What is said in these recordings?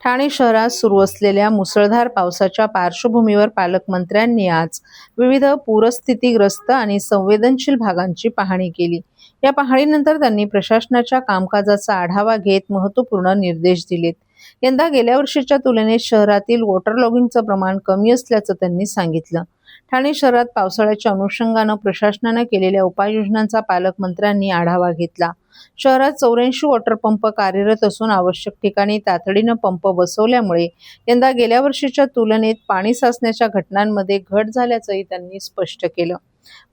ठाणे शहरात सुरू असलेल्या मुसळधार पावसाच्या पार्श्वभूमीवर पालकमंत्र्यांनी आज विविध पूरस्थितीग्रस्त आणि संवेदनशील भागांची पाहणी केली। या पाहणीनंतर त्यांनी प्रशासनाच्या कामकाजाचा आढावा घेत महत्त्वपूर्ण निर्देश दिलेत। यंदा गेल्या वर्षीच्या तुलनेत शहरातील वॉटर लॉगिंगचं प्रमाण कमी असल्याचं त्यांनी सांगितलं। ठाणे शहरात पावसाळ्याच्या अनुषंगानं प्रशासनानं केलेल्या उपाययोजनांचा पालकमंत्र्यांनी आढावा घेतला। शहरात 84 वॉटर पंप कार्यरत असून आवश्यक ठिकाणी तातडीनं पंप बसवल्यामुळे यंदा गेल्या वर्षीच्या तुलनेत पाणी साचण्याच्या घटनांमध्ये घट झाल्याचंही त्यांनी स्पष्ट केलं।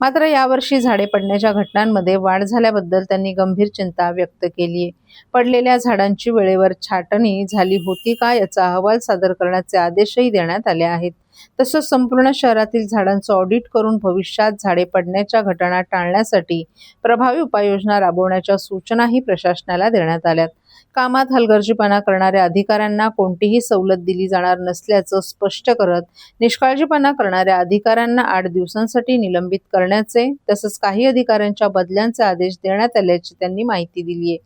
मात्र यावर्षी झाडे पडण्याच्या घटनांमध्ये वाढ झाल्याबद्दल त्यांनी गंभीर चिंता व्यक्त केली आहे। पडलेल्या झाडांची वेळेवर छाटणी झाली होती का याचा अहवाल सादर करण्याचे आदेशही देण्यात आले आहेत। तसंच संपूर्ण शहरातील झाडांचं ऑडिट करून भविष्यात झाडे पडण्याच्या घटना टाळण्यासाठी प्रभावी उपाययोजना राबवण्याच्या सूचनाही प्रशासनाला देण्यात आल्यात। कामात हलगर्जीपणा करणाऱ्या अधिकाऱ्यांना कोणतीही सवलत दिली जाणार नसल्याचं स्पष्ट करत निष्काळजीपणा करणाऱ्या अधिकाऱ्यांना 8 दिवसांसाठी निलंबित करण्याचे तसंच काही अधिकाऱ्यांच्या बदल्यांचे आदेश देण्यात आल्याची त्यांनी माहिती दिली आहे।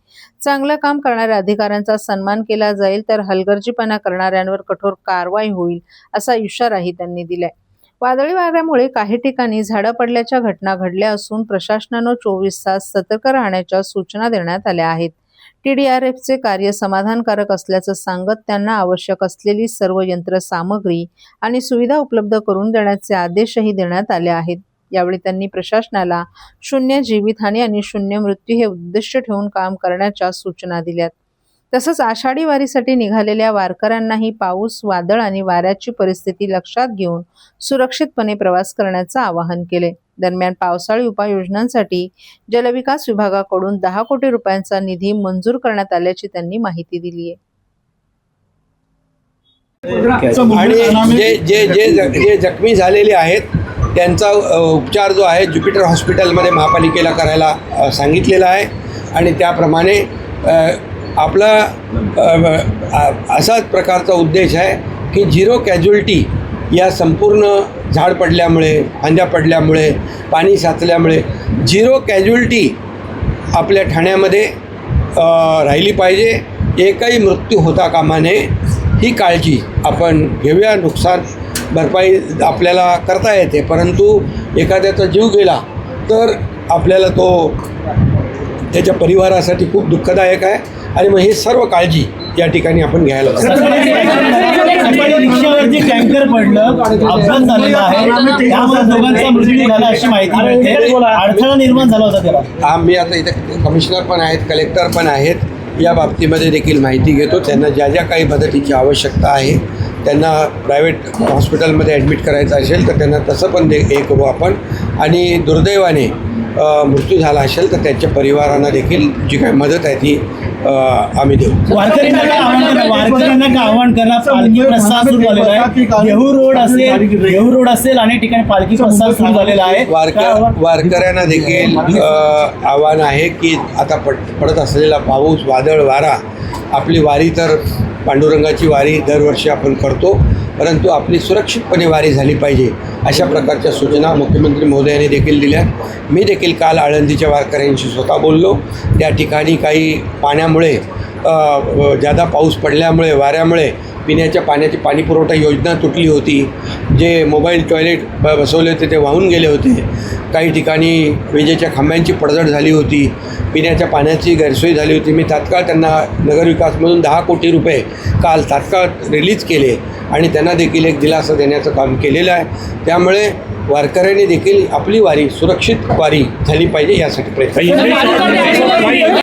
चांगलं काम करणाऱ्या अधिकाऱ्यांचा सन्मान केला जाईल तर हलगर्जीपणा करणाऱ्यांवर कठोर कारवाई होईल असा इशाराही त्यांनी दिलाय। वादळी वाऱ्यामुळे काही ठिकाणी झाडं पडल्याच्या घटना घडल्या असून प्रशासनानं 24 तास सतर्क राहण्याच्या सूचना देण्यात आल्या आहेत। TDRFचे कार्य समाधानकारक असल्याचं सांगत त्यांना आवश्यक असलेली सर्व यंत्रसामग्री आणि सुविधा उपलब्ध करून देण्याचे आदेशही देण्यात आले आहेत। यावेळी त्यांनी प्रशासनाला 0 जीवितहानी आणि 0 मृत्यू हे उद्दिष्ट ठेवून काम करण्याच्या सूचना दिल्यात। तसंच आषाढी वारीसाठी निघालेल्या वारकऱ्यांनाही पाऊस, वादळ आणि वाऱ्याची परिस्थिती लक्षात घेऊन सुरक्षितपणे प्रवास करण्याचं आवाहन केले। दरम्यान पावसाळी उपाययोजनांसाठी जलविकास विभागाकडून 10 कोटी रुपयांचा निधी मंजूर करण्यात आल्याची त्यांनी माहिती दिली आहे। आणि जे जखमी झालेले आहेत त्यांचा उपचार जो आहे ज्युपिटर हॉस्पिटलमध्ये महापालिकेला करायला सांगितलेला आहे आणि त्याप्रमाणे आपला असाच प्रकारचा उद्देश आहे की 0 कॅज्युअल्टी या संपूर्ण झाड पडल्यामुळे, फांद्या पडल्यामुळे, पाणी साचल्यामुळे 0 कॅज्युअल्टी आपल्या ठाण्यामध्ये राहिली पाहिजे। एकही मृत्यू होता कामा नये ही काळजी आपण घेऊया। नुकसान भरपाई आपल्याला करता येते, परंतु एखाद्याचा जीव गेला तर आपल्याला तो त्याच्या परिवारासाठी खूप दुःखदायक आहे आणि मग हे सर्व काळजी या ठिकाणी आपण घ्यायला रिक्षावरती टँकर पडलं, अपघात झालेला आहे, त्यामुळे दोघांचा मृत्यू झाला अशी माहिती मिळते। अडथळा निर्माण झाला होता त्याला। आम्ही आता इथे कमिशनर पण आहेत, कलेक्टर पण आहेत, या बाबतीमध्ये देखील माहिती घेतो। त्यांना ज्या ज्या काही मदतीची आवश्यकता आहे, त्यांना प्रायव्हेट हॉस्पिटलमध्ये ॲडमिट करायचं असेल तर त्यांना तसं पण हे करू आपण। आणि दुर्दैवाने मृत्यू झाला असेल तर त्यांच्या परिवारांना देखील जी काही मदत आहे ती आम्ही देऊ। वारकऱ्यांना आव्हान करा, पालखी प्रस्थान सुरू झालेला आहे। देहू रोड असेल अनेक ठिकाणी पालखी प्रस्थान सुरू झालेला आहे। वारकऱ्यांना देखील आव्हान आहे की आता पडत असलेला पाऊस, वादळ, वारा, आपली वारी तर पांडुरंगाची वारी दरवर्षी आपण करतो, परंतु आपली सुरक्षितपणे वारी झाली पाहिजे अशा प्रकारच्या सूचना मुख्यमंत्री महोदयांनी देखील दिल्या। मी देखील काल आळंदीच्या वारकऱ्यांशी स्वतः बोललो। त्या ठिकाणी काही पाण्यामुळे जादा पाऊस पडल्यामुळे, वाऱ्यामुळे पिण्याच्या पाण्याची पाणीपुरवठा योजना तुटली होती। जे मोबाईल टॉयलेट बसवले होते ते वाहून गेले होते। काही ठिकाणी विजेच्या खांब्यांची पडझड झाली होती, पिण्याच्या पाण्याची गैरसोय झाली होती। मी तात्काळ त्यांना नगरविकासमधून 10 कोटी रुपये काल तात्काळ रिलीज केले आणि त्यांना देखील एक दिलासा देण्याचं काम केलेलं आहे। त्यामुळे वारकऱ्यांनी देखील आपली वारी सुरक्षित वारी झाली पाहिजे यासाठी प्रयत्न